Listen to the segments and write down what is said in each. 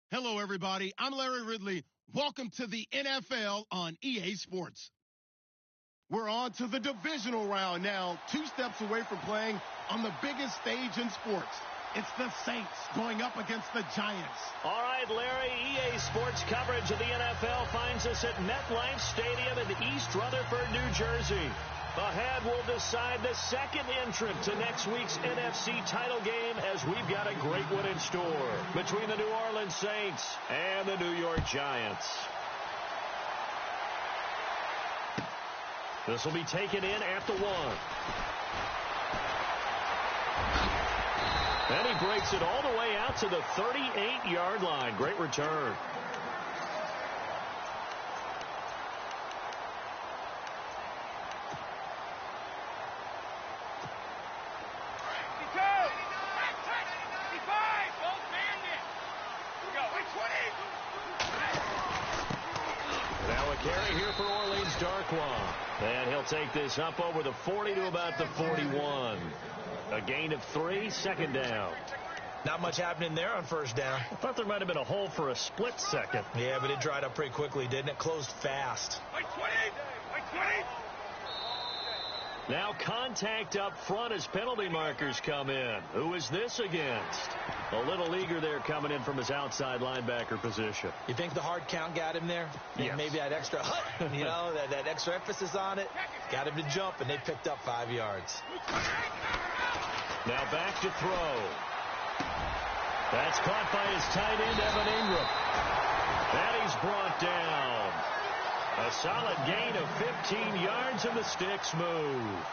Hello, everybody. I'm Larry Ridley. Welcome to the NFL on EA Sports. We're on to the divisional round now, 2 steps away from playing on the biggest stage in sports. It's the Saints going up against the Giants. All right, Larry, EA Sports coverage of the NFL finds us at MetLife Stadium in East Rutherford, New Jersey. Ahead, we'll decide the second entrant to next week's NFC title game as we've got a great one in store between the New Orleans Saints and the New York Giants. This will be taken in at the 1. And he breaks it all the way out to the 38-yard line. Great return. Now a carry here for Orleans Darkwa. And he'll take this up over the 40 to about the 41. A gain of 3, second down. Not much happening there on first down. I thought there might have been a hole for a split second. Yeah, but it dried up pretty quickly, didn't it? Closed fast. Now contact up front as penalty markers come in. Who is this against? A little eager there coming in from his outside linebacker position. You think the hard count got him there? Yes. Maybe that extra that extra emphasis on it. Got him to jump, and they picked up 5 yards. Now back to throw. That's caught by his tight end, Evan Ingram. And he's brought down. A solid gain of 15 yards, and the sticks move.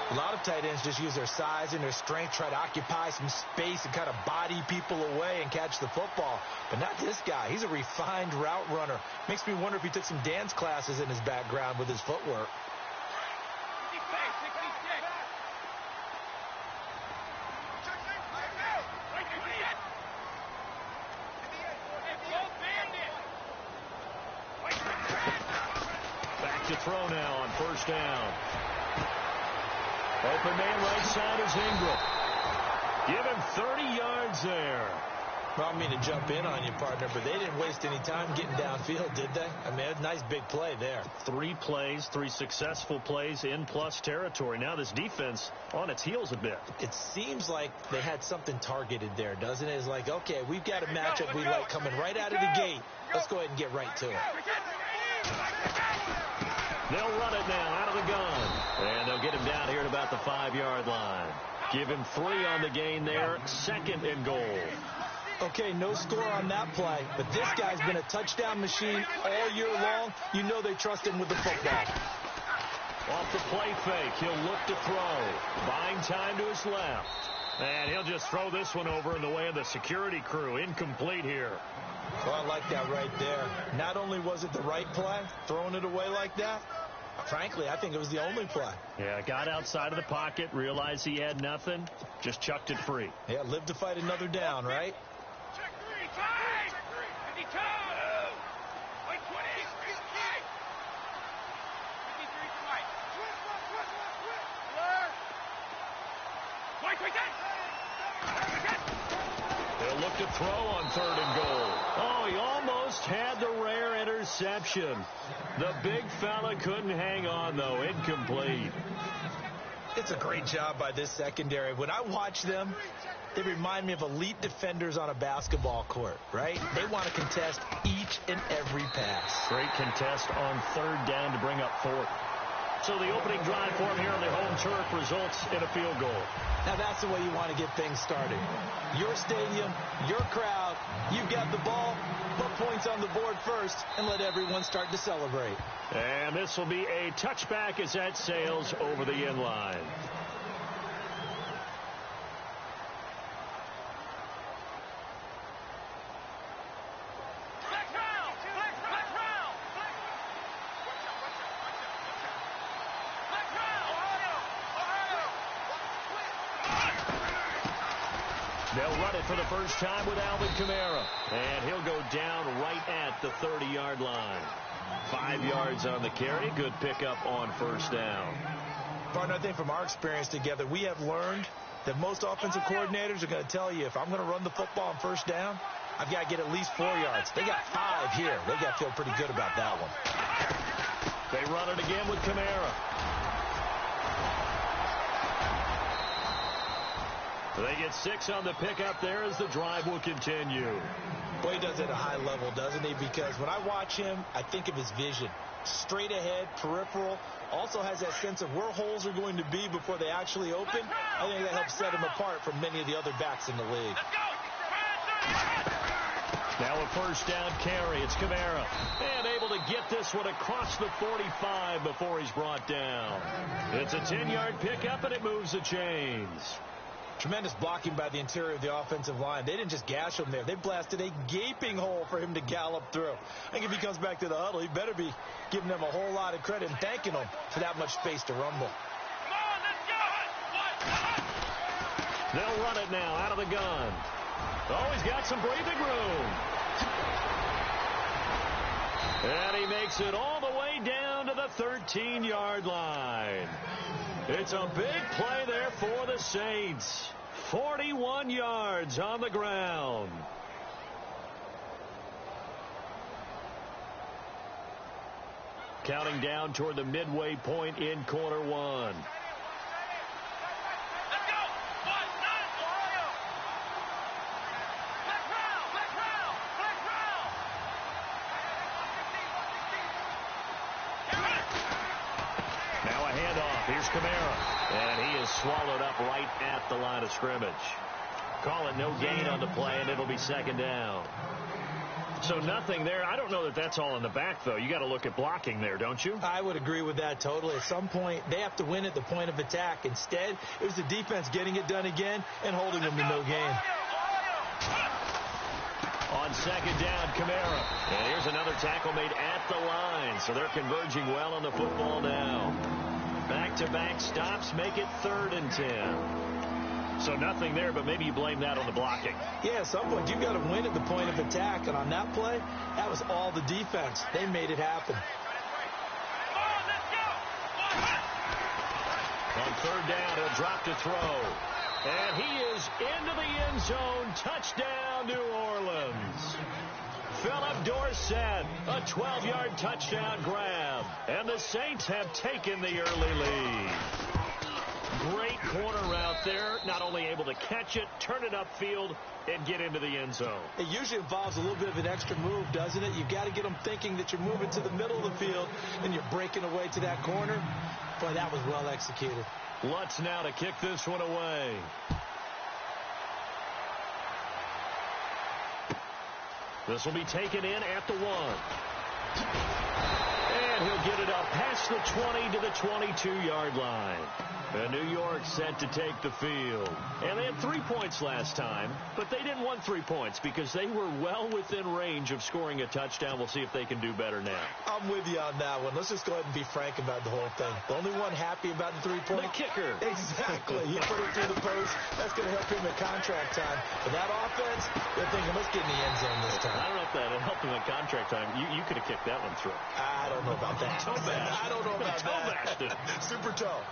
A lot of tight ends just use their size and their strength, try to occupy some space and kind of body people away and catch the football. But not this guy. He's a refined route runner. Makes me wonder if he took some dance classes in his background with his footwork. Back to throw now on first down. Open man right side is Ingram. Give him 30 yards there. Well, I mean to jump in on you, partner, but they didn't waste any time getting downfield, did they? I mean, a nice big play there. 3 plays, 3 successful plays in plus territory. Now this defense on its heels a bit. It seems like they had something targeted there, doesn't it? It's like, okay, we've got a matchup we like coming right out of the gate. Let's go ahead and get right to it. They'll run it now out of the gun. And they'll get him down here at about the 5-yard line. Give him 3 on the gain there. Second and goal. Okay, no score on that play, but this guy's been a touchdown machine all year long. You know they trust him with the football. Off the play fake, he'll look to throw. Buying time to his left. And he'll just throw this one over in the way of the security crew. Incomplete here. Well, I like that right there. Not only was it the right play, throwing it away like that, frankly, I think it was the only play. Yeah, got outside of the pocket, realized he had nothing, just chucked it free. Yeah, live to fight another down, right? They'll look to throw on third and goal. Oh, he almost had the rare interception. The big fella couldn't hang on, though. Incomplete. It's a great job by this secondary. When I watch them, they remind me of elite defenders on a basketball court, right? They want to contest each and every pass. Great contest on third down to bring up fourth. So the opening drive for him here on the home turf results in a field goal. Now that's the way you want to get things started. Your stadium, your crowd, you've got the ball, put points on the board first, and let everyone start to celebrate. And this will be a touchback as that sails over the end line. They'll run it for the first time with Alvin Kamara. And he'll go down right at the 30-yard line. 5 yards on the carry. Good pickup on first down. Partner, I think from our experience together, we have learned that most offensive coordinators are going to tell you, if I'm going to run the football on first down, I've got to get at least 4 yards. They got 5 here. They got to feel pretty good about that one. They run it again with Kamara. They get 6 on the pickup there as the drive will continue. Boy, he does it at a high level, doesn't he? Because when I watch him, I think of his vision. Straight ahead, peripheral. Also has that sense of where holes are going to be before they actually open. I think that helps set him apart from many of the other backs in the league. Now a first down carry. It's Kamara. And able to get this one across the 45 before he's brought down. It's a 10-yard pickup, and it moves the chains. Tremendous blocking by the interior of the offensive line. They didn't just gash him there. They blasted a gaping hole for him to gallop through. I think if he comes back to the huddle, he better be giving them a whole lot of credit and thanking them for that much space to rumble. They'll run it now out of the gun. Oh, he's got some breathing room. And he makes it all the way down to the 13-yard line. It's a big play there for the Saints. 41 yards on the ground. Counting down toward the midway point in quarter one. Now a handoff. Here's Kamara. And he is swallowed up right at the line of scrimmage. Call it no gain on the play, and it'll be second down. So nothing there. I don't know that that's all in the back, though. You got to look at blocking there, don't you? I would agree with that totally. At some point, they have to win at the point of attack. Instead, it was the defense getting it done again and holding them to no gain. On second down, Kamara. And here's another tackle made at the line. So they're converging well on the football now. Back-to-back stops make it 3rd and 10. So nothing there, but maybe you blame that on the blocking. Yeah, at some point, you've got to win at the point of attack. And on that play, that was all the defense. They made it happen. On 3rd down, he'll drop to throw. And he is into the end zone. Touchdown, New Orleans. Philip Dorsett, a 12-yard touchdown grab. And the Saints have taken the early lead. Great corner route there. Not only able to catch it, turn it upfield, and get into the end zone. It usually involves a little bit of an extra move, doesn't it? You've got to get them thinking that you're moving to the middle of the field and you're breaking away to that corner. Boy, that was well executed. Lutz now to kick this one away. This will be taken in at the 1. And he'll get it up past the 20 to the 22-yard line. And New York set to take the field. And they had 3 points last time, but they didn't want 3 points because they were well within range of scoring a touchdown. We'll see if they can do better now. I'm with you on that one. Let's just go ahead and be frank about the whole thing. The only one happy about the 3-point. The kicker. Exactly. He put it through the post. That's going to help him at contract time. But that offense, they're thinking, let's get in the end zone this time. I don't know if that helped him at contract time. You could have kicked that one through. I don't know about that. Toe bash. I don't know about toe bashed it. Super toe.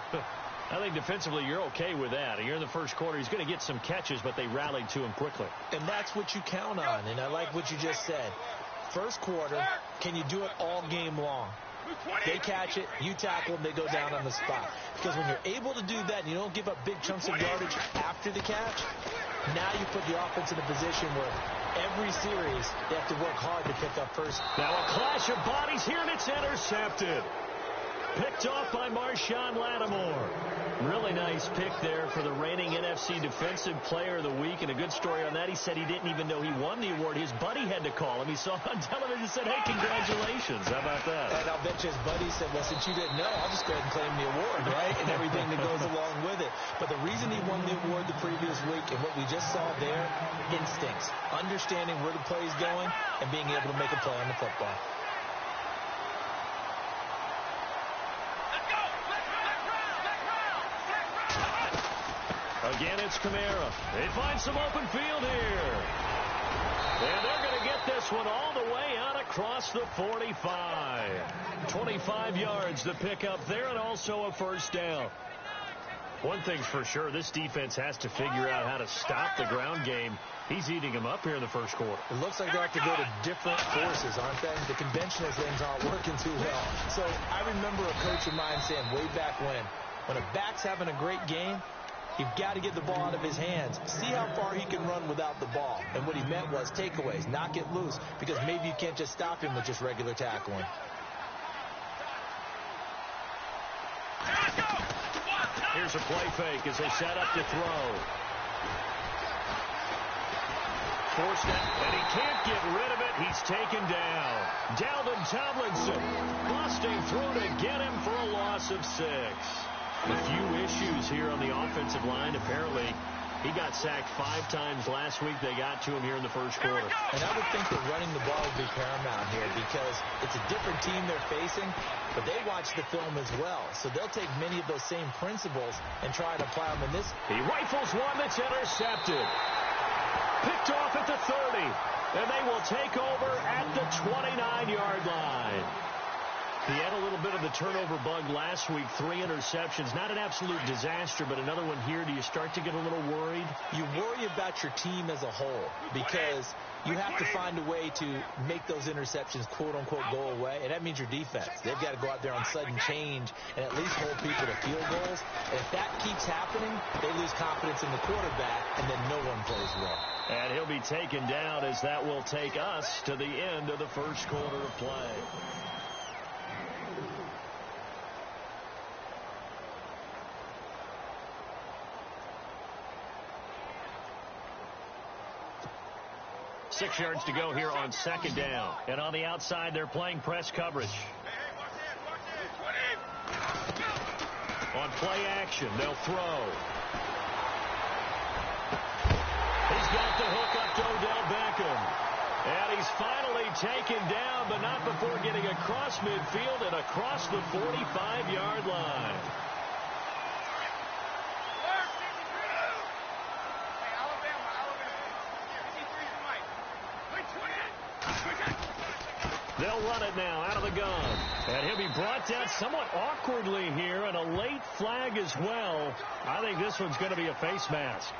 I think defensively you're okay with that. You're in the first quarter. He's going to get some catches, but they rallied to him quickly. And that's what you count on. And I like what you just said. First quarter, can you do it all game long? They catch it, you tackle them, they go down on the spot. Because when you're able to do that and you don't give up big chunks of yardage after the catch, now you put the offense in a position where every series they have to work hard to pick up first. Now a clash of bodies here, and it's intercepted. Picked off by Marshawn Lattimore. Really nice pick there for the reigning NFC Defensive Player of the Week. And a good story on that. He said he didn't even know he won the award. His buddy had to call him. He saw it on television and said, hey, congratulations. How about that? And I'll bet you his buddy said, well, since you didn't know, I'll just go ahead and claim the award, right? And everything that goes along with it. But the reason he won the award the previous week and what we just saw there, instincts. Understanding where the play is going and being able to make a play on the football. Again, it's Kamara. They find some open field here. And they're going to get this one all the way out across the 45. 25 yards to pick up there and also a first down. One thing's for sure, this defense has to figure out how to stop the ground game. He's eating them up here in the first quarter. It looks like they have to go to different forces, aren't they? The conventional things aren't working too well. So I remember a coach of mine saying way back when a back's having a great game, you've got to get the ball out of his hands. See how far he can run without the ball. And what he meant was takeaways, not get loose, because maybe you can't just stop him with just regular tackling. Here's a play fake as they set up to throw. Forced it, and he can't get rid of it. He's taken down. Dalvin Tomlinson busting through to get him for a loss of 6. A few issues here on the offensive line. Apparently, he got sacked 5 times last week. They got to him here in the first quarter. And I would think that running the ball would be paramount here because it's a different team they're facing, but they watch the film as well. So they'll take many of those same principles and try to apply them in this. He rifles one that's intercepted. Picked off at the 30. And they will take over at the 29-yard line. He had a little bit of the turnover bug last week, 3 interceptions. Not an absolute disaster, but another one here. Do you start to get a little worried? You worry about your team as a whole because you have to find a way to make those interceptions, quote-unquote, go away. And that means your defense. They've got to go out there on sudden change and at least hold people to field goals. And if that keeps happening, they lose confidence in the quarterback, and then no one plays well. And he'll be taken down as that will take us to the end of the first quarter of play. Six yards to go here on second down. And on the outside, they're playing press coverage. On play action, they'll throw. He's got the hook up to Odell Beckham. And he's finally taken down, but not before getting across midfield and across the 45-yard line. They'll run it now out of the gun. And he'll be brought down somewhat awkwardly here, and a late flag as well. I think this one's going to be a face mask.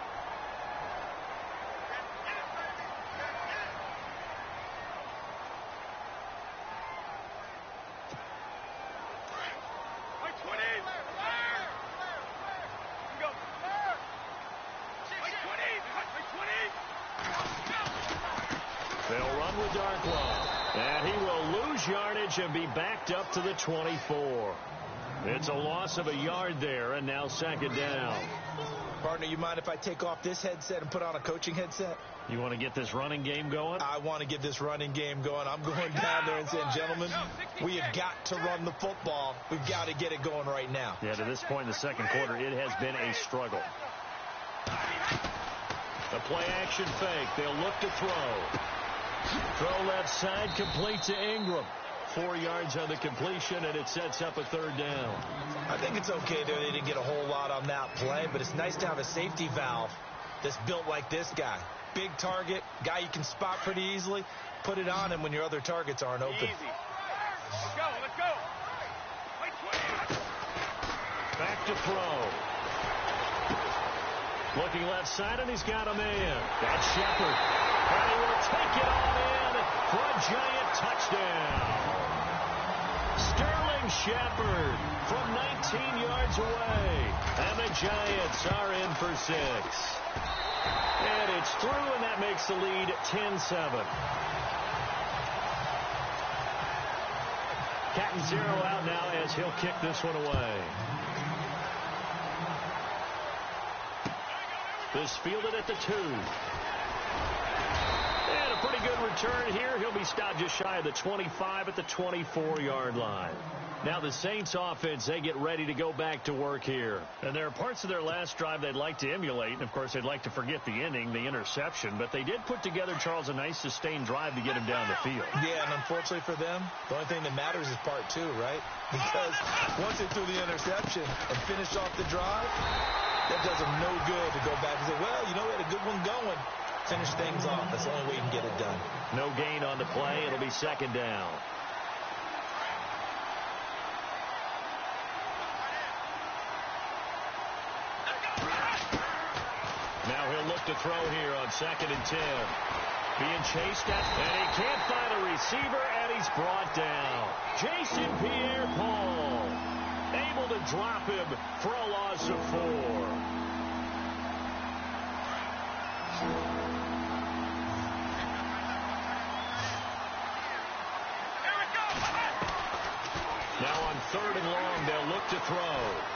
They'll run with Darkwa. And he will lose yardage and be backed up to the 24. It's a loss of a yard there, and now second down. Partner, you mind if I take off this headset and put on a coaching headset? You want to get this running game going? I want to get this running game going. I'm going down there and saying, gentlemen, we have got to run the football. We've got to get it going right now. Yeah, to this point in the second quarter, it has been a struggle. The play action fake. They'll look to throw. Throw left side, complete to Ingram. 4 yards on the completion, and it sets up a third down. I think it's okay there. They didn't get a whole lot on that play, but it's nice to have a safety valve that's built like this guy. Big target, guy you can spot pretty easily. Put it on him when your other targets aren't open. Easy. Let's go, let's go. Back to throw. Looking left side, and he's got a man. That's Shepard. And he will take it on in for a giant touchdown. Sterling Shepard from 19 yards away. And the Giants are in for 6. And it's through, and that makes the lead 10-7. Captain Zero out now as he'll kick this one away. This fielded at the 2. And a pretty good return here. He'll be stopped just shy of the 25 at the 24-yard line. Now the Saints offense, they get ready to go back to work here. And there are parts of their last drive they'd like to emulate. And, of course, they'd like to forget the inning, the interception. But they did put together, Charles, a nice sustained drive to get him down the field. Yeah, and unfortunately for them, the only thing that matters is part 2, right? Because once they threw the interception and finished off the drive, that does them no good to go back and say, well, you know, we had a good one going. Finish things off. That's the only way you can get it done. No gain on the play. It'll be second down. They'll look to throw here on 2nd and 10. Being chased at, and he can't find a receiver, and he's brought down. Jason Pierre-Paul able to drop him for a loss of 4. Now on 3rd and long, they'll look to throw.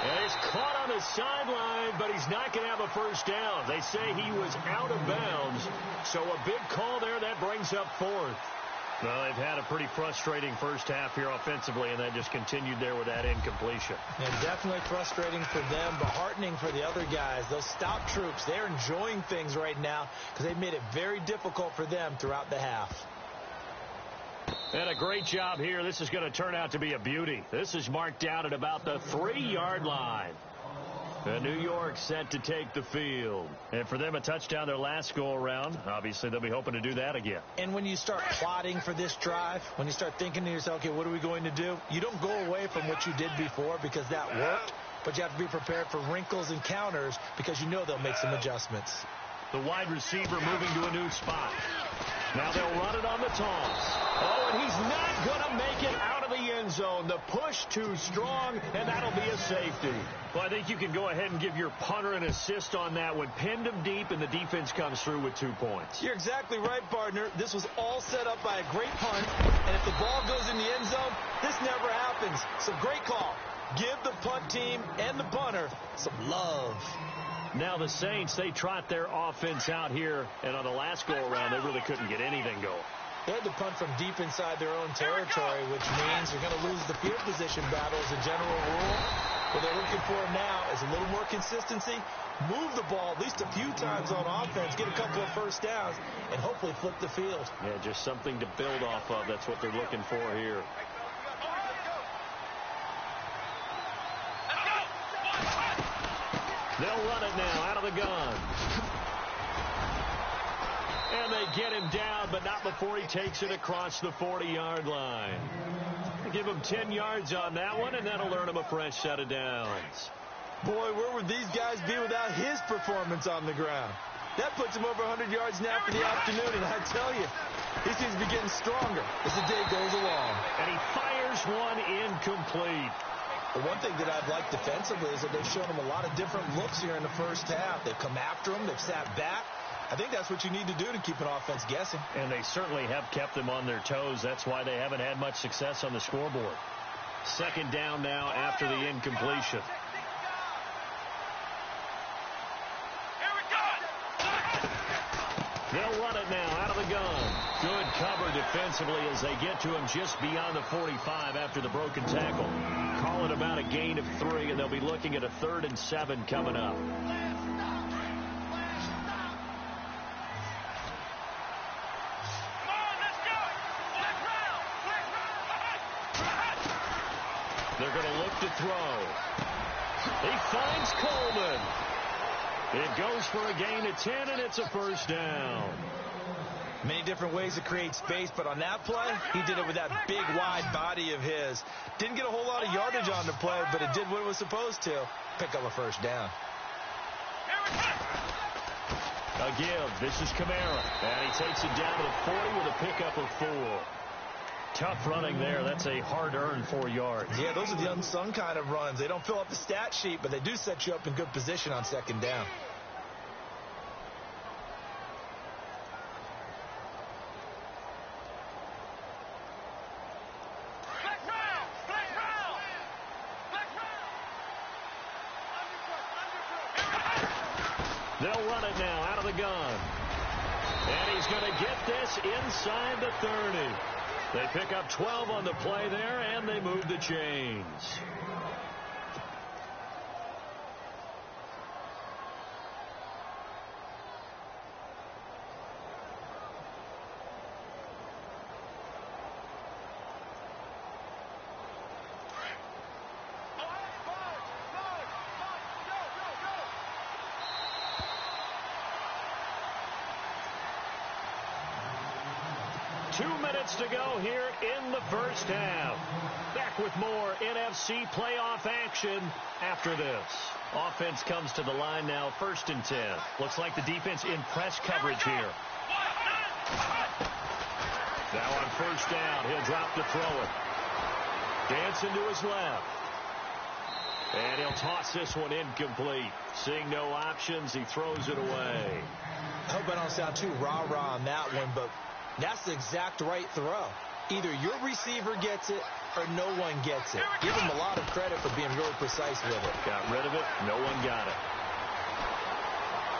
And he's caught on the sideline, but he's not going to have a first down. They say he was out of bounds, so a big call there that brings up 4th. Well, they've had a pretty frustrating first half here offensively, and that just continued there with that incompletion. And definitely frustrating for them, but heartening for the other guys. Those stout troops, they're enjoying things right now because they've made it very difficult for them throughout the half. And a great job here. This is going to turn out to be a beauty. This is marked down at about the 3-yard line. And New York set to take the field. And for them, a touchdown their last go-around. Obviously, they'll be hoping to do that again. And when you start plotting for this drive, when you start thinking to yourself, okay, what are we going to do? You don't go away from what you did before because that worked. But you have to be prepared for wrinkles and counters because you know they'll make some adjustments. The wide receiver moving to a new spot. Now they'll run it on the toss. Oh, and he's not going to make it out of the end zone. The push too strong, and that'll be a safety. Well, I think you can go ahead and give your punter an assist on that one. Pinned him deep, and the defense comes through with 2 points. You're exactly right, partner. This was all set up by a great punt, and if the ball goes in the end zone, this never happens. So great call. Give the punt team and the punter some love. Now the Saints, they trot their offense out here, and on the last go-around, they really couldn't get anything going. They had to punt from deep inside their own territory, which means you're going to lose the field position battle as a general rule. What they're looking for now is a little more consistency, move the ball at least a few times on offense, get a couple of first downs, and hopefully flip the field. Yeah, just something to build off of. That's what they're looking for here. They'll run it now out of the gun. And they get him down, but not before he takes it across the 40-yard line. Give him 10 yards on that one, and that'll earn him a fresh set of downs. Boy, where would these guys be without his performance on the ground? That puts him over 100 yards now for the afternoon, and I tell you, he seems to be getting stronger as the day goes along. And he fires one incomplete. The one thing that I've liked defensively is that they've shown him a lot of different looks here in the first half. They've come after him. They've sat back. I think that's what you need to do to keep an offense guessing. And they certainly have kept them on their toes. That's why they haven't had much success on the scoreboard. 2nd down now after the incompletion. They'll run it now out of the gun. Good cover defensively as they get to him just beyond the 45 after the broken tackle. Call it about a gain of 3, and they'll be looking at a 3rd and 7 coming up. They're going to look to throw. He finds Coleman. It goes for a gain of 10, and it's a first down. Many different ways to create space, but on that play, he did it with that big, wide body of his. Didn't get a whole lot of yardage on the play, but it did what it was supposed to. Pick up a first down. A give. This is Kamara. And he takes it down to the 40 with a pickup of 4. Tough running there. That's a hard-earned 4 yards. Yeah, those are the unsung kind of runs. They don't fill up the stat sheet, but they do set you up in good position on 2nd down. They'll run it now out of the gun. And he's going to get this inside the 30. They pick up 12 on the play there, and they move the chains. 2 minutes to go here in the first half. Back with more NFC playoff action after this. Offense comes to the line now, 1st and 10. Looks like the defense in press coverage here. Now on 1st down, he'll drop to throw it. Dancing to his left. And he'll toss this one incomplete. Seeing no options, he throws it away. I hope I don't sound too rah-rah on that one, but that's the exact right throw. Either your receiver gets it or no one gets it. Give him a lot of credit for being really precise with it. Got rid of it. No one got it.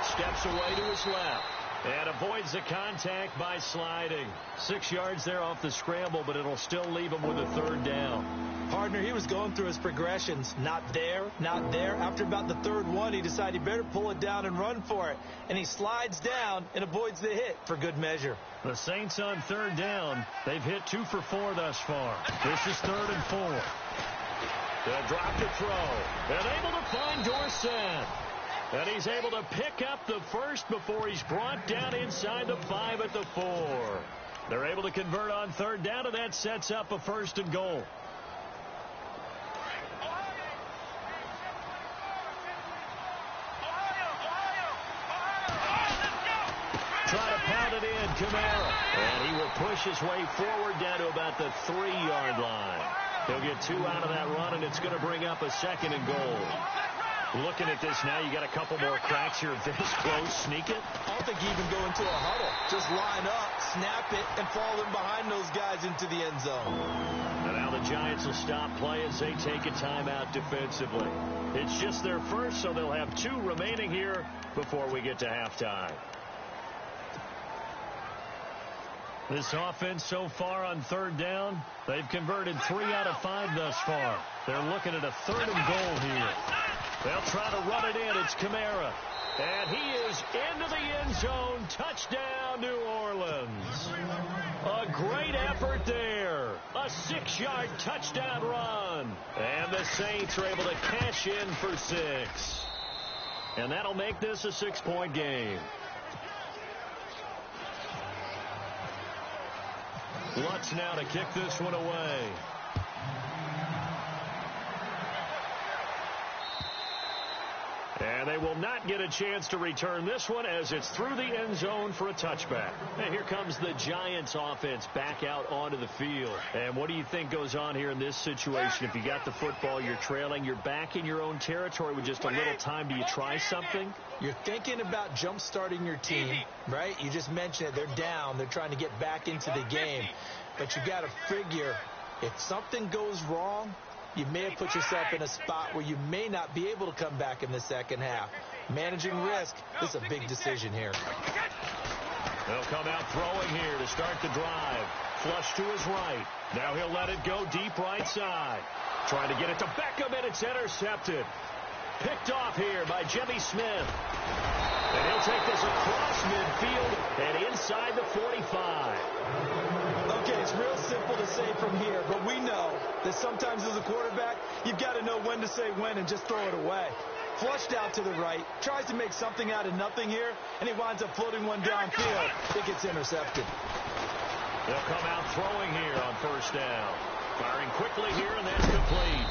Steps away to his left. And avoids the contact by sliding. 6 yards there off the scramble, but it'll still leave him with a 3rd down. Partner, he was going through his progressions. Not there, not there. After about the 3rd one, he decided he better pull it down and run for it. And he slides down and avoids the hit for good measure. The Saints on 3rd down. They've hit 2 for 4 thus far. This is 3rd and 4. They'll drop to throw. And able to find Dorsett. And he's able to pick up the first before he's brought down inside the 5 at the 4. They're able to convert on 3rd down, and that sets up a 1st and goal. Try to pound it in, Kamara. And he will push his way forward down to about the 3-yard line. He'll get 2 out of that run, and it's going to bring up a 2nd and goal. Looking at this now, you got a couple more cracks here. This close, sneak it. I don't think you even go into a huddle. Just line up, snap it, and fall in behind those guys into the end zone. And now the Giants will stop play as they take a timeout defensively. It's just their first, so they'll have 2 remaining here before we get to halftime. This offense so far on 3rd down, they've converted 3 out of 5 thus far. They're looking at a 3rd and goal here. They'll try to run it in. It's Kamara. And he is into the end zone. Touchdown, New Orleans. A great effort there. A 6-yard touchdown run. And the Saints are able to cash in for 6. And that'll make this a 6-point game. Lutz now to kick this one away. And they will not get a chance to return this one as it's through the end zone for a touchback. And here comes the Giants offense back out onto the field. And what do you think goes on here in this situation? If you got the football, you're trailing, you're back in your own territory with just a little time. Do you try something? You're thinking about jump-starting your team, right? You just mentioned it. They're down. They're trying to get back into the game. But you got to figure if something goes wrong, you may have put yourself in a spot where you may not be able to come back in the second half. Managing risk is a big decision here. They'll come out throwing here to start the drive. Flush to his right. Now he'll let it go deep right side. Trying to get it to Beckham, and it's intercepted. Picked off here by Jimmy Smith. And he'll take this across midfield and inside the 45. Okay, it's real simple to say from here, but we know that sometimes as a quarterback, you've got to know when to say when and just throw it away. Flushed out to the right, tries to make something out of nothing here, and he winds up floating one downfield. It gets intercepted. They'll come out throwing here on 1st down. Firing quickly here, and that's complete.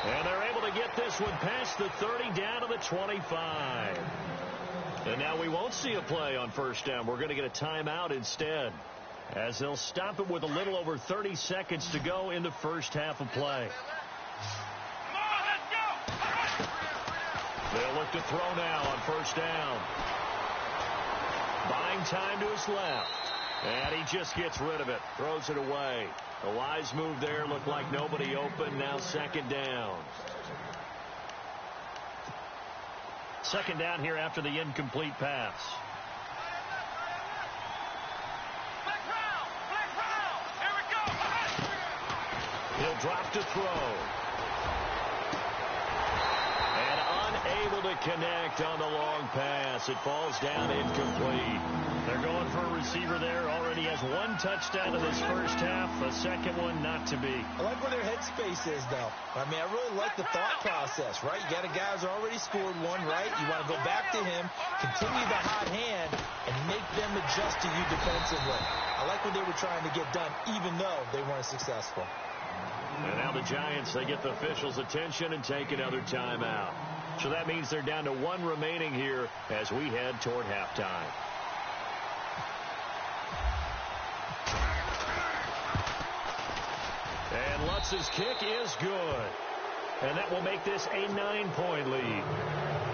And they're able to get this one past the 30 down to the 25. And now we won't see a play on 1st down. We're going to get a timeout instead, as they'll stop it with a little over 30 seconds to go in the first half of play. They'll look to throw now on 1st down. Buying time to his left. And he just gets rid of it. Throws it away. A wise move there. Looked like nobody open. Now 2nd down. 2nd down here after the incomplete pass. He'll drop to throw. And unable to connect on the long pass. It falls down incomplete. They're going for a receiver there. Already has one touchdown in this first half. A second one not to be. I like where their headspace is, though. I mean, I really like the thought process, right? You got a guy who's already scored one, right? You want to go back to him, continue the hot hand, and make them adjust to you defensively. I like what they were trying to get done, even though they weren't successful. And now the Giants, they get the officials' attention and take another timeout. So that means they're down to one remaining here as we head toward halftime. And Lutz's kick is good. And that will make this a 9-point lead.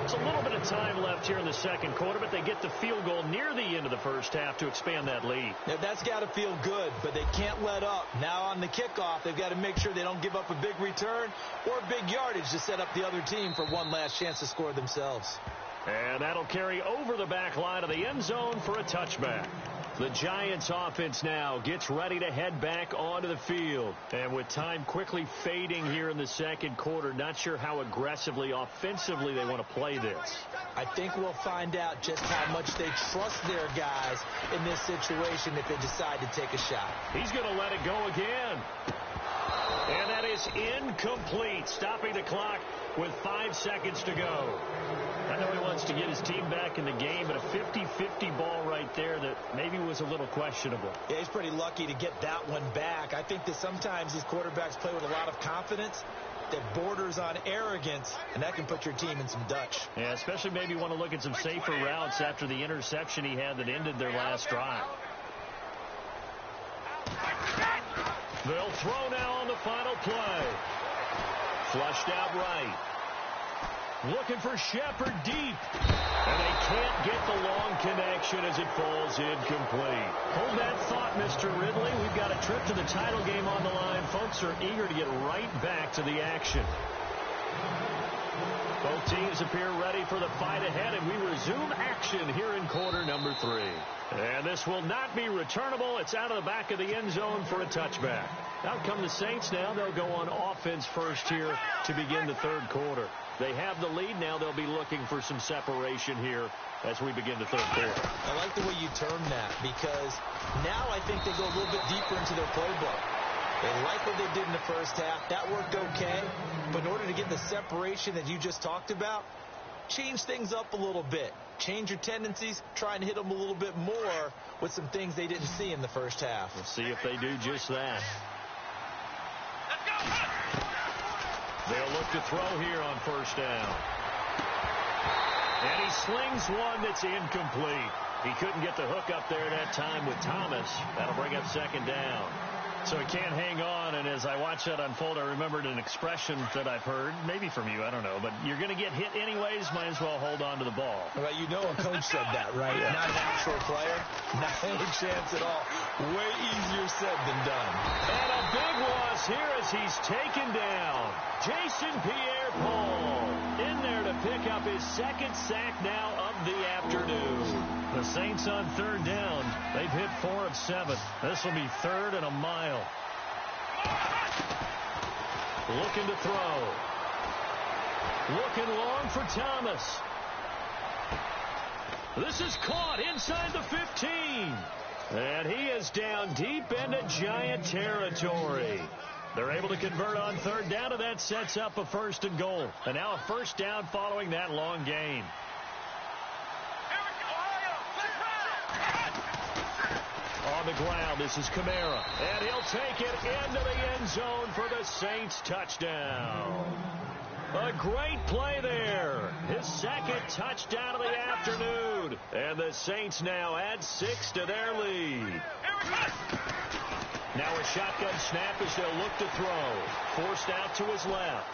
It's a little bit of time left here in the second quarter, but they get the field goal near the end of the first half to expand that lead. Now, that's got to feel good, but they can't let up. Now on the kickoff, they've got to make sure they don't give up a big return or big yardage to set up the other team for one last chance to score themselves. And that'll carry over the back line of the end zone for a touchback. The Giants offense now gets ready to head back onto the field. And with time quickly fading here in the second quarter, not sure how aggressively, offensively they want to play this. I think we'll find out just how much they trust their guys in this situation if they decide to take a shot. He's going to let it go again. And that is incomplete, stopping the clock with 5 seconds to go. I know he wants to get his team back in the game, but a 50-50 ball right there that maybe was a little questionable. Yeah, he's pretty lucky to get that one back. I think that sometimes these quarterbacks play with a lot of confidence that borders on arrogance, and that can put your team in some Dutch. Yeah, especially maybe want to look at some safer routes after the interception he had that ended their last drive. They'll throw now on the final play. Flushed out right. Looking for Shepard deep. And they can't get the long connection as it falls incomplete. Hold that thought, Mr. Ridley. We've got a trip to the title game on the line. Folks are eager to get right back to the action. Both teams appear ready for the fight ahead, and we resume action here in quarter number 3. And this will not be returnable. It's out of the back of the end zone for a touchback. Out come the Saints now. They'll go on offense first here to begin the third quarter. They have the lead now. They'll be looking for some separation here as we begin the third quarter. I like the way you term that because now I think they go a little bit deeper into their playbook. They like what they did in the first half. That worked okay. But in order to get the separation that you just talked about, change things up a little bit. Change your tendencies. Try and hit them a little bit more with some things they didn't see in the first half. We'll see if they do just that. They'll look to throw here on first down. And he slings one that's incomplete. He couldn't get the hook up there that time with Thomas. That'll bring up second down. So he can't hang on, and as I watch that unfold, I remembered an expression that I've heard, maybe from you, I don't know, but you're going to get hit anyways, might as well hold on to the ball. Well, you know a coach said that, right? Yeah. Not an actual player. Not any chance at all. Way easier said than done. And a big loss here as he's taken down. Jason Pierre-Paul in there to pick up his second sack now of the afternoon. The Saints on third down. They've hit 4 of 7. This will be third and a mile. Looking to throw. Looking long for Thomas. This is caught inside the 15. And he is down deep into Giant territory. They're able to convert on third down, and that sets up a first and goal. And now a first down following that long gain. On the ground, this is Kamara. And he'll take it into the end zone for the Saints touchdown. A great play there. His second touchdown of the afternoon. And the Saints now add 6 to their lead. Now a shotgun snap as they'll look to throw. Forced out to his left.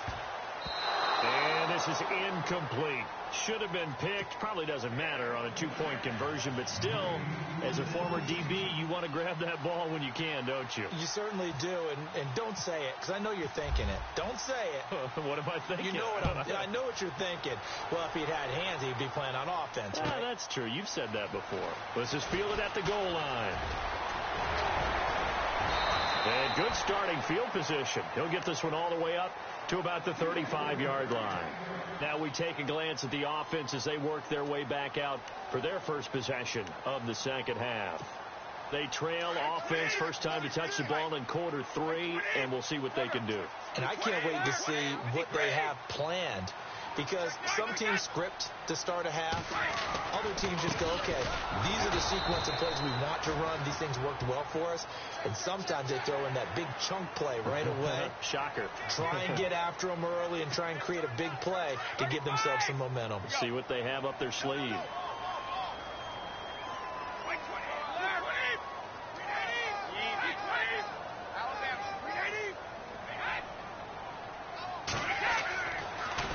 And this is incomplete. Should have been picked. Probably doesn't matter on a 2-point conversion, but still, as a former DB, you want to grab that ball when you can, don't you? You certainly do, and don't say it, because I know you're thinking it. Don't say it. What am I thinking? You know what I know what you're thinking. Well, if he'd had hands, he'd be playing on offense, right? Yeah, that's true. You've said that before. Let's just field it at the goal line. And good starting field position. He'll get this one all the way up to about the 35-yard line. Now we take a glance at the offense as they work their way back out for their first possession of the second half. They trail offense, first time to touch the ball in quarter 3, and we'll see what they can do. And I can't wait to see what they have planned, because some teams script to start a half. Other teams just go, okay, these are the sequence of plays we want to run. These things worked well for us. And sometimes they throw in that big chunk play right away. Shocker. Try and get after them early and try and create a big play to give themselves some momentum. See what they have up their sleeve.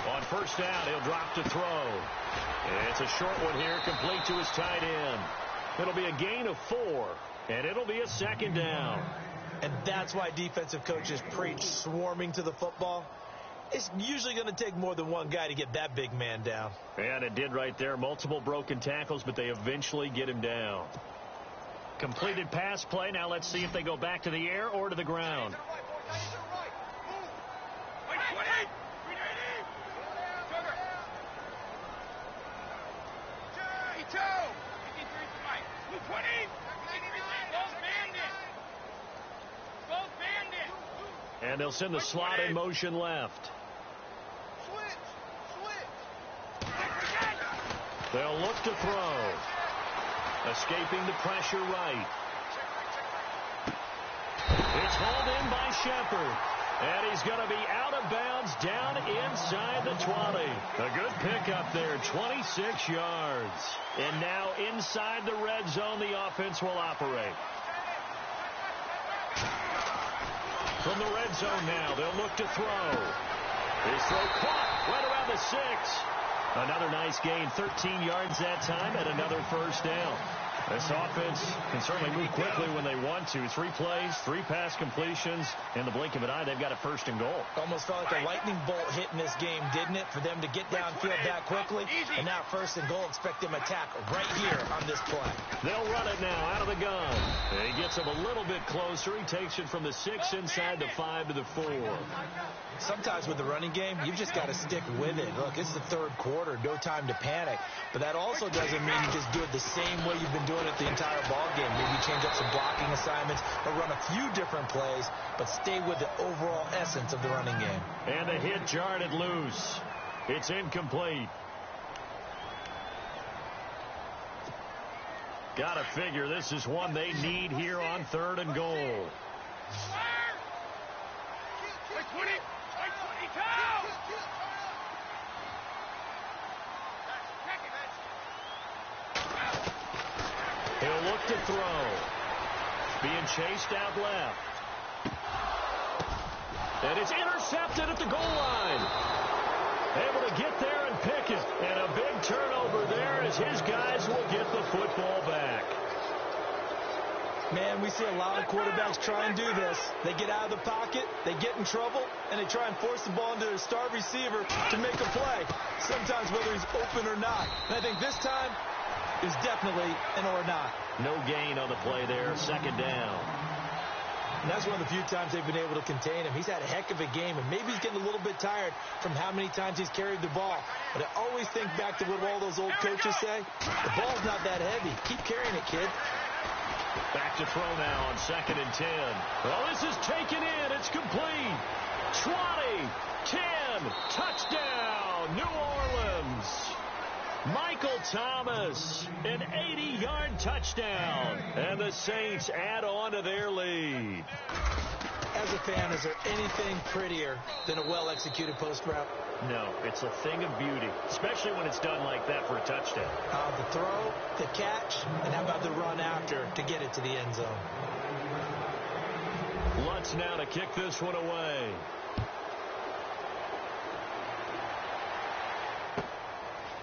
On first down, he'll drop to throw. It's a short one here, complete to his tight end. It'll be a gain of 4, and it'll be a second down. And that's why defensive coaches preach swarming to the football. It's usually going to take more than one guy to get that big man down. And it did right there. Multiple broken tackles, but they eventually get him down. Completed pass play. Now let's see if they go back to the air or to the ground. And they'll send the slot in motion left. They'll look to throw. Escaping the pressure right. It's hauled in by Shepard. And he's going to be out of bounds down inside the 20. A good pickup there, 26 yards. And now inside the red zone, the offense will operate. From the red zone now, they'll look to throw. His throw caught right around the 6. Another nice gain, 13 yards that time, and another first down. This offense can certainly move quickly when they want to. 3 plays, 3 pass completions. In the blink of an eye, they've got a first and goal. Almost felt like a lightning bolt hit in this game, didn't it? For them to get downfield that quickly. And now first and goal, expect them to attack right here on this play. They'll run it now out of the gun. And he gets him a little bit closer. He takes it from the 6 inside the 5 to the 4. Sometimes with the running game, you've just got to stick with it. Look, it's the third quarter, no time to panic. But that also doesn't mean you just do it the same way you've been doing it the entire ball game. Maybe change up some blocking assignments or run a few different plays, but stay with the overall essence of the running game. And the hit jarred it loose. It's incomplete. Got to figure this is one they need here on 3rd and goal. He'll look to throw. Being chased out left. And it's intercepted at the goal line. Able to get there and pick it. And a big turnover there as his guys will get the football back. Man, we see a lot of quarterbacks try and do this. They get out of the pocket, they get in trouble, and they try and force the ball into their star receiver to make a play. Sometimes whether he's open or not. And I think this time is definitely an or not. No gain on the play there. Second down. And that's one of the few times they've been able to contain him. He's had a heck of a game, and maybe he's getting a little bit tired from how many times he's carried the ball. But I always think back to what all those old coaches say. The ball's not that heavy. Keep carrying it, kid. Back to throw now on 2nd and 10. Well, this is taken in. It's complete. 20, 10, touchdown, New Orleans. Michael Thomas, an 80-yard touchdown. And the Saints add on to their lead. As a fan, is there anything prettier than a well-executed post route? No, it's a thing of beauty, especially when it's done like that for a touchdown. The throw, the catch, and how about the run after to get it to the end zone? Lutz now to kick this one away.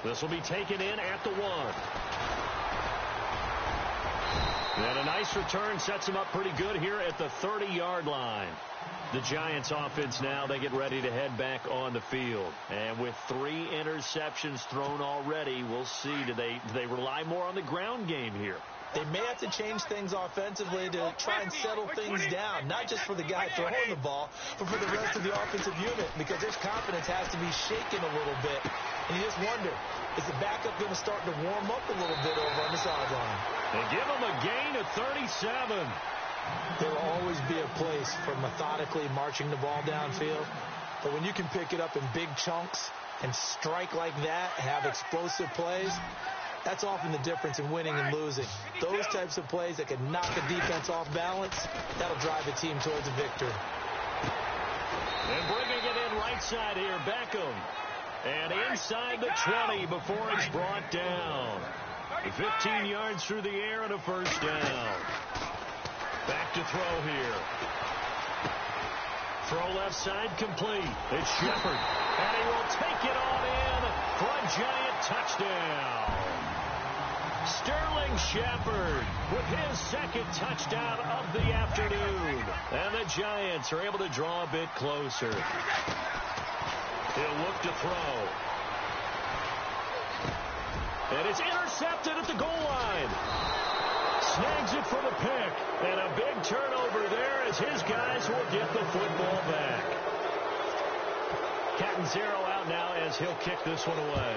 This will be taken in at the 1. And a nice return sets him up pretty good here at the 30-yard line. The Giants offense now, they get ready to head back on the field. And with 3 interceptions thrown already, we'll see. Do they rely more on the ground game here? They may have to change things offensively to try and settle things down, not just for the guy throwing the ball, but for the rest of the offensive unit, because their confidence has to be shaken a little bit. And you just wonder, is the backup going to start to warm up a little bit over on the sideline? They give him a gain of 37. There will always be a place for methodically marching the ball downfield, but when you can pick it up in big chunks and strike like that, have explosive plays, that's often the difference in winning and losing. Those types of plays that can knock a defense off balance, that'll drive a team towards a victory. And bringing it in right side here, Beckham. And inside the 20 before he's brought down. 15 yards through the air and a first down. Back to throw here. Throw left side complete. It's Shepard. And he will take it on in for a Giant touchdown. Sterling Shepard with his second touchdown of the afternoon. And the Giants are able to draw a bit closer. He'll look to throw. And it's intercepted at the goal line. Snags it for the pick. And a big turnover there as his guys will get the football back. Catanzaro out now as he'll kick this one away.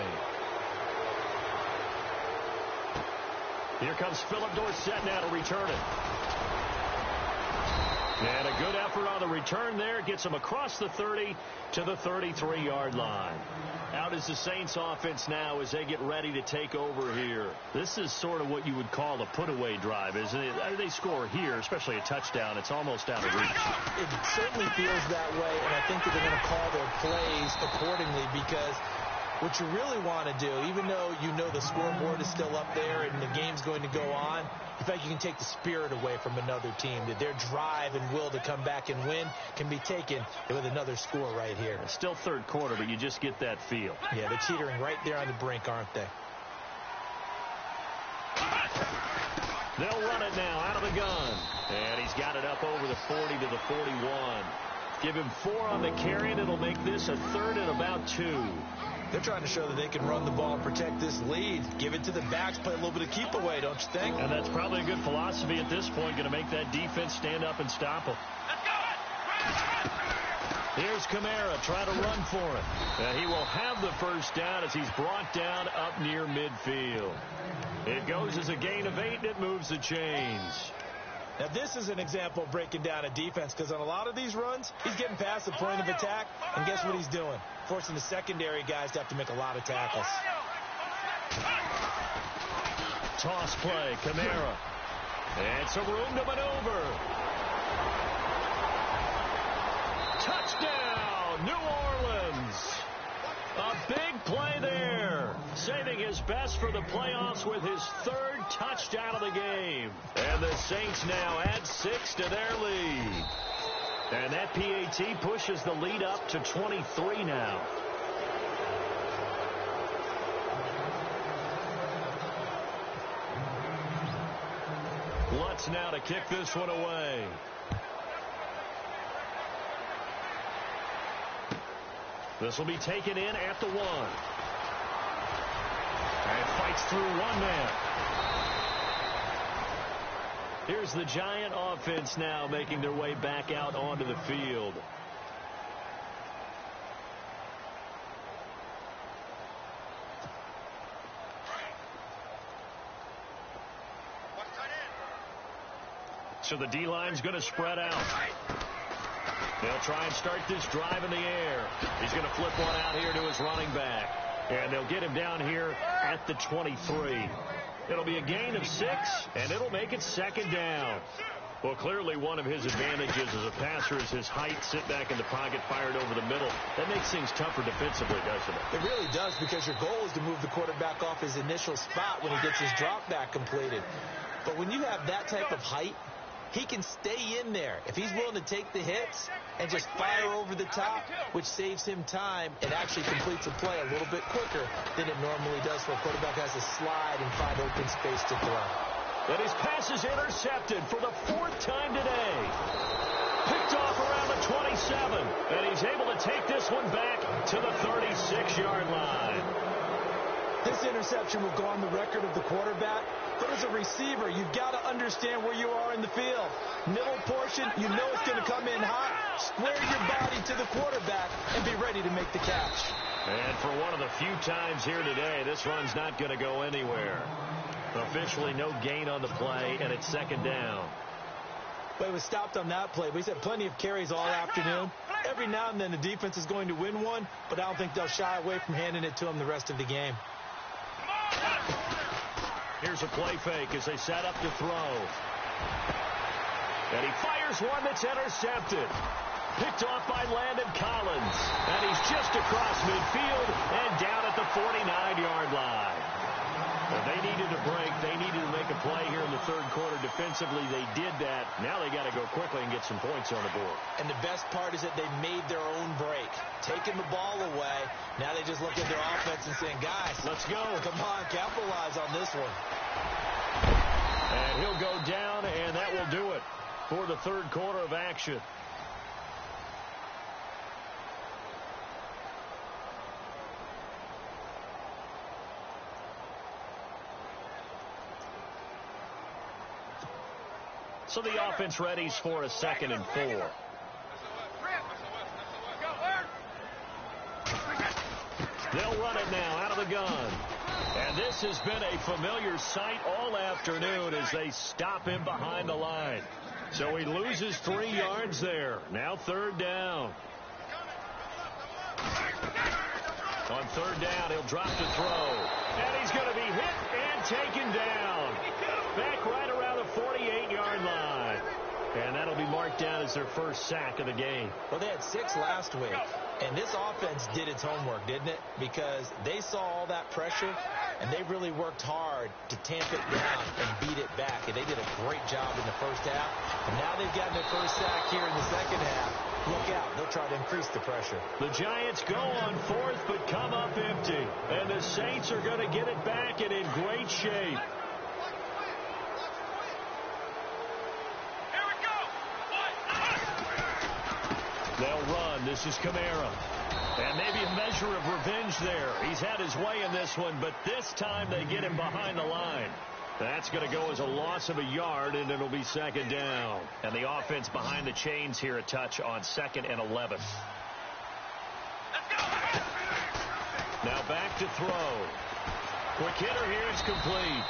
Here comes Philip Dorsett now to return it. And a good effort on the return there. Gets him across the 30 to the 33-yard line. Out is the Saints offense now as they get ready to take over here. This is sort of what you would call a put-away drive, isn't it? They score here, especially a touchdown. It's almost out of reach. It certainly feels that way, and I think that they're going to call their plays accordingly, because what you really want to do, even though you know the scoreboard is still up there and the game's going to go on, in fact, you can take the spirit away from another team. That their drive and will to come back and win can be taken with another score right here. It's still third quarter, but you just get that feel. Yeah, they're teetering right there on the brink, aren't they? They'll run it now out of the gun. And he's got it up over the 40 to the 41. Give him 4 on the carry, and it'll make this a third and about 2. They're trying to show that they can run the ball and protect this lead. Give it to the backs, play a little bit of keep away, don't you think? And that's probably a good philosophy at this point, going to make that defense stand up and stop them. Here's Kamara trying to run for it. And he will have the first down as he's brought down up near midfield. It goes as a gain of 8, and it moves the chains. Now, this is an example of breaking down a defense, because on a lot of these runs, he's getting past the point of attack, and guess what he's doing? Forcing the secondary guys to have to make a lot of tackles. Toss play, Kamara. And some room to maneuver. Touchdown, New Orleans. A big play there. Saving his best for the playoffs with his third touchdown of the game. And the Saints now add 6 to their lead. And that PAT pushes the lead up to 23 now. Lutz now to kick this one away. This will be taken in at the 1. And fights through one man. Here's the Giant offense now making their way back out onto the field. So the D-line's going to spread out. They'll try and start this drive in the air. He's going to flip one out here to his running back. And they'll get him down here at the 23. It'll be a gain of 6, and it'll make it second down. Well, clearly one of his advantages as a passer is his height, sit back in the pocket, fired over the middle. That makes things tougher defensively, doesn't it? It really does, because your goal is to move the quarterback off his initial spot when he gets his drop back completed. But when you have that type of height, he can stay in there. If he's willing to take the hits and just fire over the top, which saves him time, it actually completes a play a little bit quicker than it normally does, where a quarterback has to slide and find open space to throw. And his pass is intercepted for the 4th time today. Picked off around the 27, and he's able to take this one back to the 36-yard line. This interception will go on the record of the quarterback, but as a receiver, you've got to understand where you are in the field. Middle portion, you know it's going to come in hot. Square your body to the quarterback and be ready to make the catch. And for one of the few times here today, this run's not going to go anywhere. Officially no gain on the play, and it's second down. But it was stopped on that play. We've had plenty of carries all afternoon. Every now and then the defense is going to win one, but I don't think they'll shy away from handing it to them the rest of the game. Here's a play fake as they set up to throw. And he fires one that's intercepted. Picked off by Landon Collins. And he's just across midfield and down at the 49-yard line. Well, they needed a break. They needed to make a play here in the third quarter. Defensively, they did that. Now they got to go quickly and get some points on the board. And the best part is that they made their own break. Taking the ball away. Now they just look at their offense and saying, guys, let's go. Come on, capitalize on this one. And he'll go down, and that will do it for the third quarter of action. So the offense readies for a 2nd and 4. They'll run it now out of the gun. And this has been a familiar sight all afternoon as they stop him behind the line. So he loses 3 yards there. Now 3rd down. On 3rd down, he'll drop to throw. And he's going to be hit and taken down. Back right around the 48-yard line. And that'll be marked down as their first sack of the game. Well, they had 6 last week. And this offense did its homework, didn't it? Because they saw all that pressure, and they really worked hard to tamp it down and beat it back. And they did a great job in the first half. And now they've gotten their first sack here in the second half. Look out. They'll try to increase the pressure. The Giants go on 4th, but come up empty. And the Saints are going to get it back and in great shape. They'll run. This is Kamara. And maybe a measure of revenge there. He's had his way in this one, but this time they get him behind the line. That's going to go as a loss of a yard, and it'll be 2nd down. And the offense behind the chains here a touch on 2nd and 11. Now back to throw. Quick hitter here. It's complete.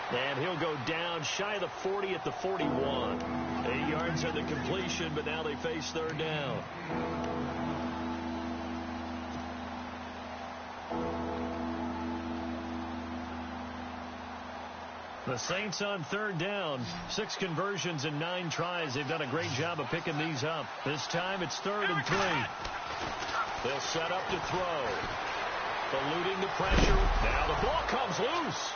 And he'll go down shy of the 40 at the 41. 8 yards on the completion, but now they face 3rd down. The Saints on 3rd down. 6 conversions and 9 tries. They've done a great job of picking these up. This time it's 3rd and 3. They'll set up to throw. Eluding the pressure. Now the ball comes loose.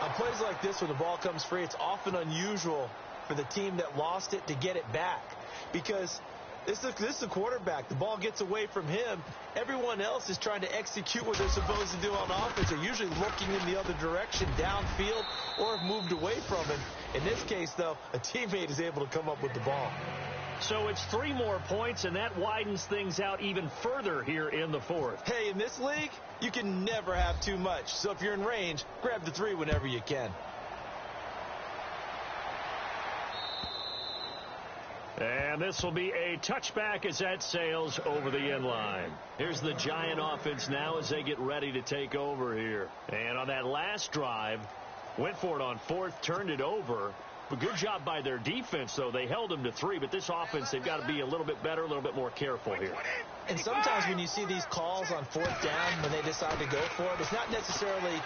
On plays like this where the ball comes free, it's often unusual for the team that lost it to get it back. Because this is the quarterback. The ball gets away from him. Everyone else is trying to execute what they're supposed to do on offense. They're usually looking in the other direction, downfield, or have moved away from him. In this case, though, a teammate is able to come up with the ball. So it's 3 more points, and that widens things out even further here in the 4th. Hey, in this league, you can never have too much. So if you're in range, grab the 3 whenever you can. And this will be a touchback as that sails over the end line. Here's the Giant offense now as they get ready to take over here. And on that last drive, went for it on 4th, turned it over. But good job by their defense, though. They held them to 3, but this offense, they've got to be a little bit better, a little bit more careful here. And sometimes when you see these calls on 4th down, when they decide to go for it, it's not necessarily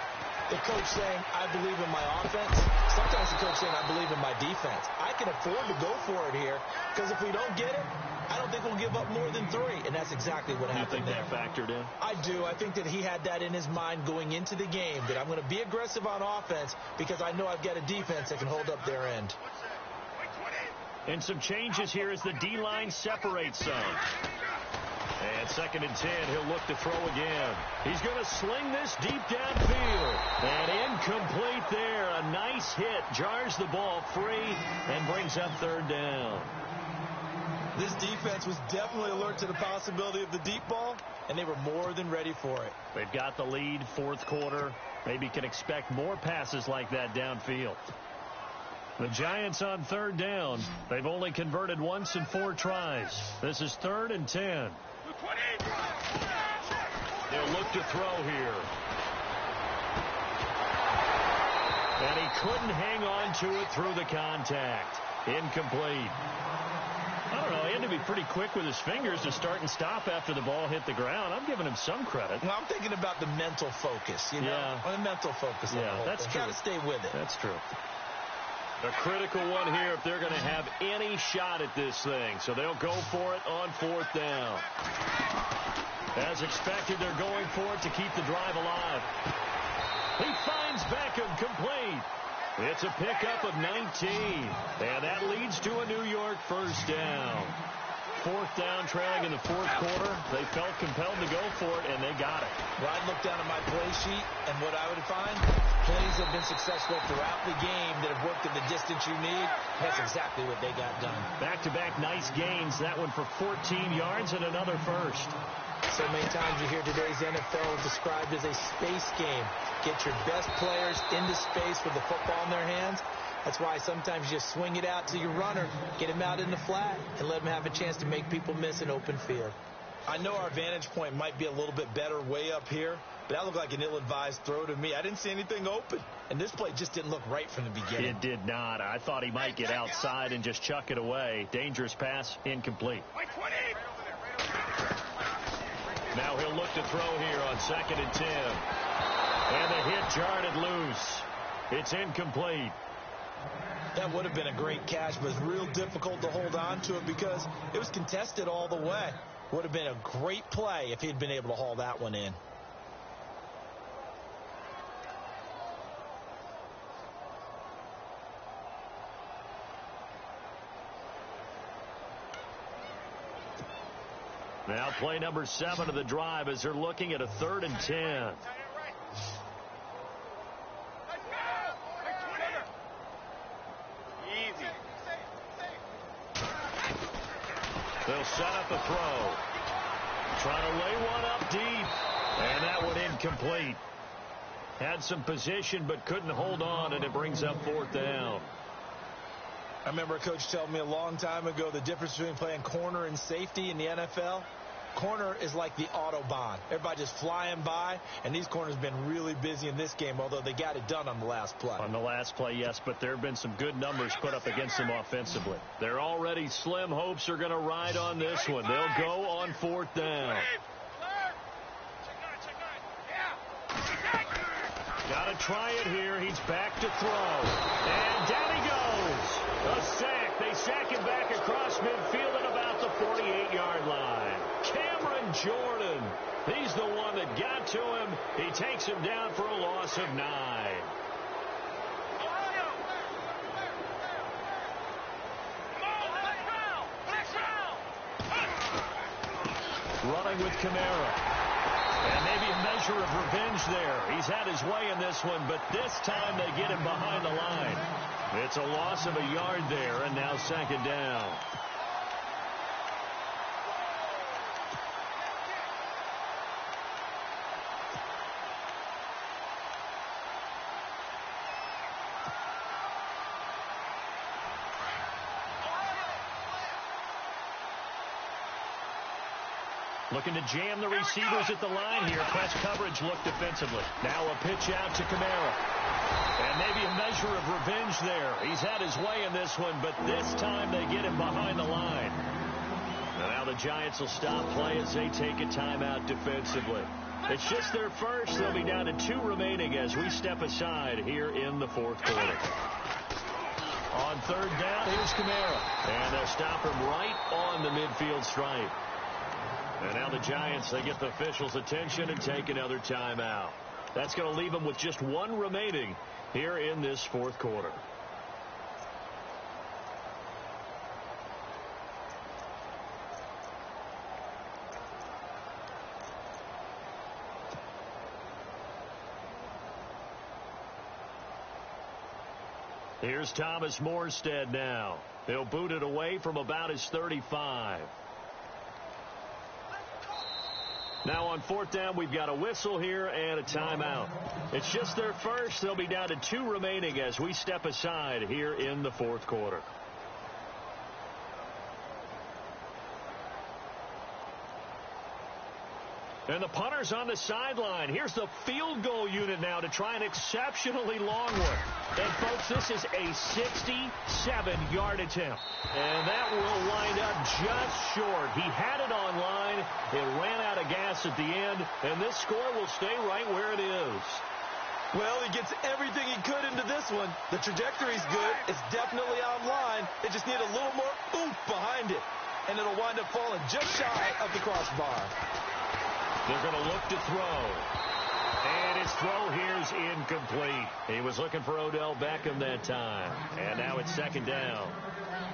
the coach saying, I believe in my offense. Sometimes the coach saying, I believe in my defense. I can afford to go for it here, because if we don't get it, I don't think we'll give up more than 3. And that's exactly what happened there. You think that factored in? I do. I think that he had that in his mind going into the game, that I'm going to be aggressive on offense because I know I've got a defense that can hold up their end. And some changes here as the D-line separates some. And 2nd and 10, he'll look to throw again. He's going to sling this deep downfield. And incomplete there. A nice hit. Jars the ball free and brings up 3rd down. This defense was definitely alert to the possibility of the deep ball, and they were more than ready for it. They've got the lead, fourth quarter. Maybe can expect more passes like that downfield. The Giants on third down. They've only converted once in 4 tries. This is 3rd and 10. They'll look to throw here. And he couldn't hang on to it through the contact. Incomplete. I don't know. He had to be pretty quick with his fingers to start and stop after the ball hit the ground. I'm giving him some credit. Well, I'm thinking about the mental focus, you know? Yeah. The mental focus. Yeah, that's true. Got to stay with it. That's true. A critical one here if they're going to have any shot at this thing. So they'll go for it on 4th down. As expected, they're going for it to keep the drive alive. He finds Beckham complete. It's a pickup of 19. And that leads to a New York first down. 4th down, trailing in the 4th quarter. They felt compelled to go for it, and they got it. Well, I'd look down at my play sheet, and what I would find, plays have been successful throughout the game that have worked in the distance you need. That's exactly what they got done. Back-to-back nice gains. That one for 14 yards and another first. So many times you hear today's NFL described as a space game. Get your best players into space with the football in their hands. That's why sometimes you just swing it out to your runner, get him out in the flat, and let him have a chance to make people miss an open field. I know our vantage point might be a little bit better way up here, but that looked like an ill-advised throw to me. I didn't see anything open, and this play just didn't look right from the beginning. It did not. I thought he might get outside and just chuck it away. Dangerous pass, incomplete. Now he'll look to throw here on 2nd and 10. And the hit jarred it loose. It's incomplete. That would have been a great catch, but it's real difficult to hold on to it because it was contested all the way. Would have been a great play if he'd been able to haul that one in. Now play number 7 of the drive as they're looking at a 3rd and 10. They'll set up a throw. Trying to lay one up deep. And that one incomplete. Had some position but couldn't hold on, and it brings up 4th down. I remember a coach telling me a long time ago the difference between playing corner and safety in the NFL. Corner is like the Autobahn. Everybody just flying by, and these corners have been really busy in this game, although they got it done on the last play. On the last play, yes, but there have been some good numbers put up against them offensively. They're already slim hopes are going to ride on this one. They'll go on 4th down. Got to try it here. He's back to throw. And down he goes. A sack. They sack him back across midfield at about the 48-yard line. Cameron Jordan. He's the one that got to him. He takes him down for a loss of 9. Running with Kamara. And maybe a measure of revenge there. He's had his way in this one, but this time they get him behind the line. It's a loss of a yard there, and now 2nd down. Looking to jam the receivers at the line here. Press coverage look defensively. Now a pitch out to Kamara. And maybe a measure of revenge there. He's had his way in this one, but this time they get him behind the line. And now the Giants will stop play as they take a timeout defensively. It's just their first. They'll be down to 2 remaining as we step aside here in the 4th quarter. On 3rd down, here's Kamara. And they'll stop him right on the midfield stripe. And now the Giants, they get the officials' attention and take another timeout. That's going to leave them with just 1 remaining here in this 4th quarter. Here's Thomas Morstead now. He'll boot it away from about his 35. Now on 4th down, we've got a whistle here and a timeout. It's just their first. They'll be down to 2 remaining as we step aside here in the 4th quarter. And the punter's on the sideline. Here's the field goal unit now to try an exceptionally long one. And, folks, this is a 67-yard attempt. And that will wind up just short. He had it on line. It ran out of gas at the end. And this score will stay right where it is. Well, he gets everything he could into this one. The trajectory's good. It's definitely on line. They just need a little more oomph behind it. And it'll wind up falling just shy of the crossbar. They're going to look to throw. And his throw here's incomplete. He was looking for Odell Beckham that time. And now it's 2nd down.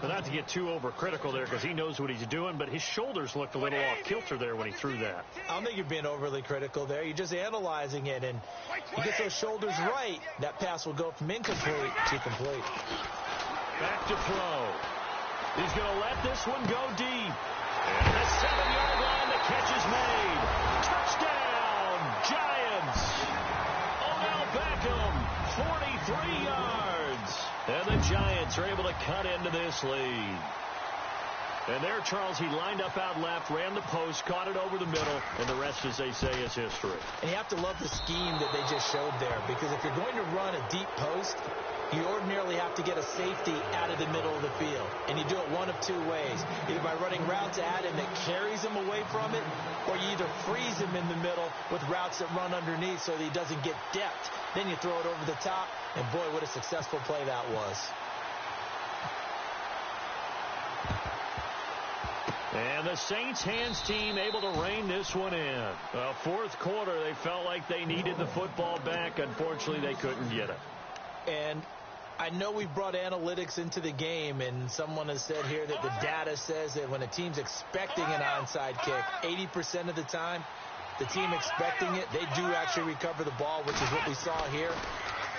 But not to get too overcritical there because he knows what he's doing, but his shoulders looked a little off kilter there when he threw that. I don't think you're being overly critical there. You're just analyzing it, and you get those shoulders right, that pass will go from incomplete to complete. Back to throw. He's going to let this one go deep. And the 7-yard line, the catch is made. Touchdown, Giants. Odell Beckham, 43 yards. And the Giants are able to cut into this lead. And there, Charles, he lined up out left, ran the post, caught it over the middle, and the rest, as they say, is history. And you have to love the scheme that they just showed there, because if you're going to run a deep post, you ordinarily have to get a safety out of the middle of the field. And you do it one of 2 ways. Either by running routes at him that carries him away from it, or you either freeze him in the middle with routes that run underneath so that he doesn't get depth. Then you throw it over the top, and boy, what a successful play that was. And the Saints hands team able to rein this one in. 4th quarter, they felt like they needed the football back. Unfortunately, they couldn't get it. And I know we brought analytics into the game, and someone has said here that the data says that when a team's expecting an onside kick, 80% of the time, the team expecting it, they do actually recover the ball, which is what we saw here.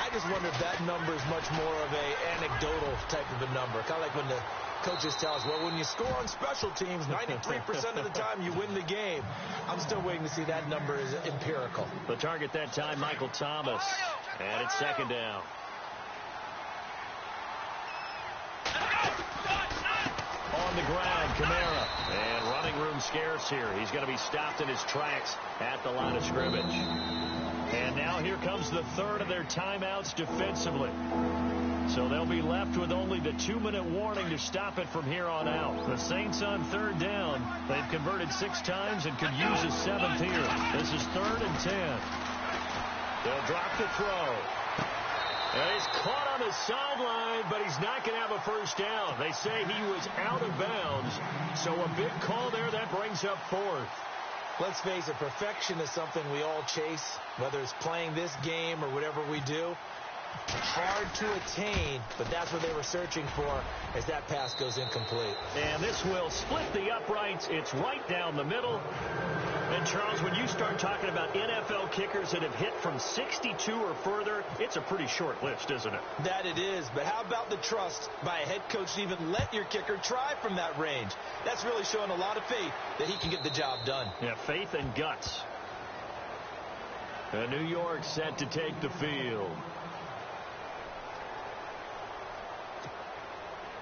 I just wonder if that number is much more of a anecdotal type of a number. Kind of like when the coaches tell us, well, when you score on special teams, 93% of the time you win the game. I'm still waiting to see that number is empirical. The target that time, Michael Thomas. And it's 2nd down. On the ground, Kamara. And running room scarce here. He's going to be stopped in his tracks at the line of scrimmage. And now here comes the 3rd of their timeouts defensively. So they'll be left with only the 2-minute warning to stop it from here on out. The Saints on 3rd down. They've converted 6 times and could use a 7th here. This is 3rd and 10. They'll drop the throw. And he's caught on the sideline, but he's not going to have a first down. They say he was out of bounds. So a big call there. That brings up 4th. Let's face it, perfection is something we all chase, whether it's playing this game or whatever we do. Hard to attain, but that's what they were searching for as that pass goes incomplete. And this will split the uprights. It's right down the middle. And, Charles, when you start talking about NFL kickers that have hit from 62 or further, it's a pretty short list, isn't it? That it is, but how about the trust by a head coach to even let your kicker try from that range? That's really showing a lot of faith that he can get the job done. Yeah, faith and guts. And New York set to take the field.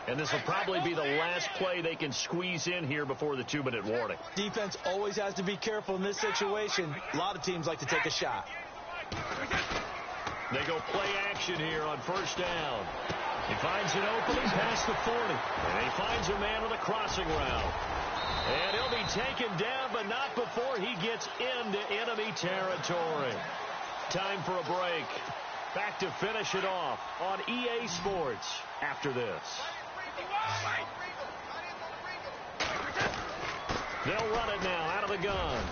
And this will probably be the last play they can squeeze in here before the 2-minute warning. Defense always has to be careful in this situation. A lot of teams like to take a shot. They go play action here on 1st down. He finds an opening past the 40. And he finds a man on a crossing route. And he'll be taken down, but not before he gets into enemy territory. Time for a break. Back to finish it off on EA Sports after this. They'll run it now out of the gun.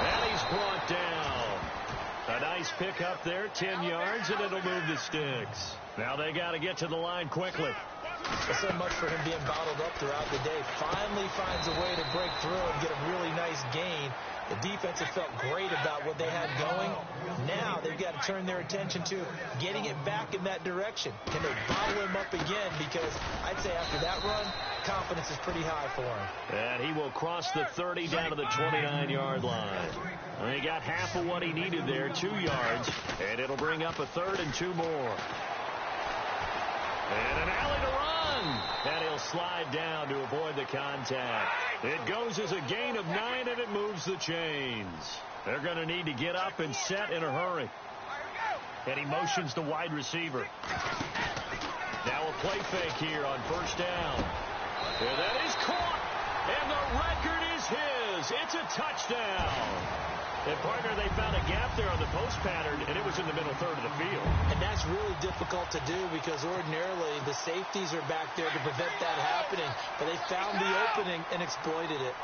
And he's brought down. A nice pickup there, 10 yards, and it'll move the sticks. Now they got to get to the line quickly. So much for him being bottled up throughout the day. Finally finds a way to break through and get a really nice gain. The defense have felt great about what they had going. Now they've got to turn their attention to getting it back in that direction. Can they bottle him up again? Because I'd say after that run, confidence is pretty high for him. And he will cross the 30 down to the 29-yard line. And he got half of what he needed there, 2 yards. And it'll bring up a 3rd and 2 more. And an alley to run. And he'll slide down to avoid the contact. It goes as a gain of 9, and it moves the chains. They're going to need to get up and set in a hurry. And he motions the wide receiver. Now a play fake here on 1st down. And that is caught. And the record is his. It's a touchdown. And, partner, they found a gap there on the post pattern, and it was in the middle 3rd of the field. And that's really difficult to do because ordinarily the safeties are back there to prevent that happening. But they found the opening and exploited it.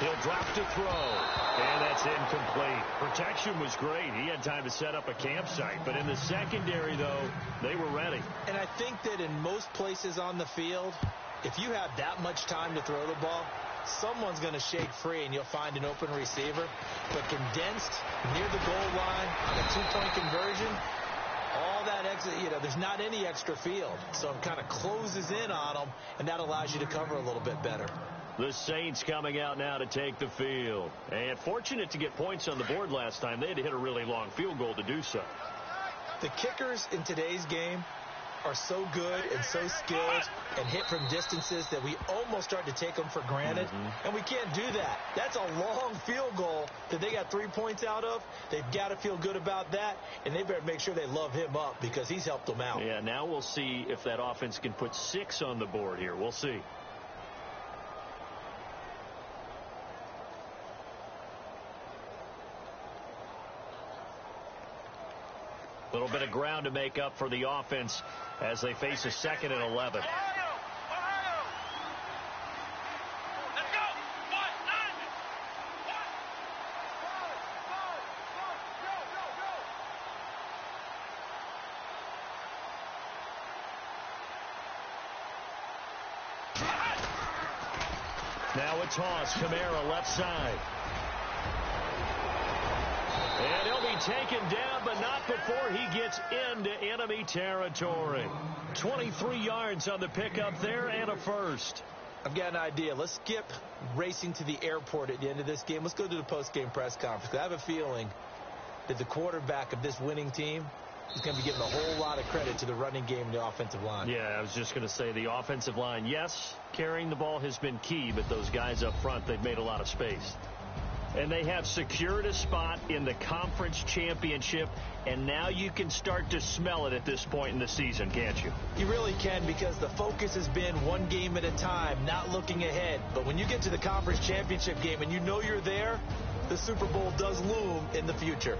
He'll drop to throw. And that's incomplete. Protection was great. He had time to set up a campsite. But in the secondary, though, they were ready. And I think that in most places on the field, if you have that much time to throw the ball, someone's going to shake free and you'll find an open receiver. But condensed near the goal line on a 2-point conversion, all that extra, there's not any extra field. So it kind of closes in on them, and that allows you to cover a little bit better. The Saints coming out now to take the field. And fortunate to get points on the board last time. They had to hit a really long field goal to do so. The kickers in today's game are so good and so skilled and hit from distances that we almost start to take them for granted. And we can't do that. That's a long field goal that they got 3 points out of. They've got to feel good about that, and they better make sure they love him up because he's helped them out. Yeah, now we'll see if that offense can put 6 on the board here. We'll see. A little bit of ground to make up for the offense as they face a 2nd and 11. Now a toss. Kamara left side. And he'll be taken down, but not before he gets into enemy territory. 23 yards on the pickup there and a first. I've got an idea. Let's skip racing to the airport at the end of this game. Let's go to the post-game press conference. I have a feeling that the quarterback of this winning team is going to be giving a whole lot of credit to the running game and the offensive line. Yeah, I was just going to say the offensive line, yes, carrying the ball has been key, but those guys up front, they've made a lot of space. And they have secured a spot in the conference championship, and now you can start to smell it at this point in the season, can't you? You really can, because the focus has been one game at a time, not looking ahead. But when you get to the conference championship game and you know you're there, the Super Bowl does loom in the future.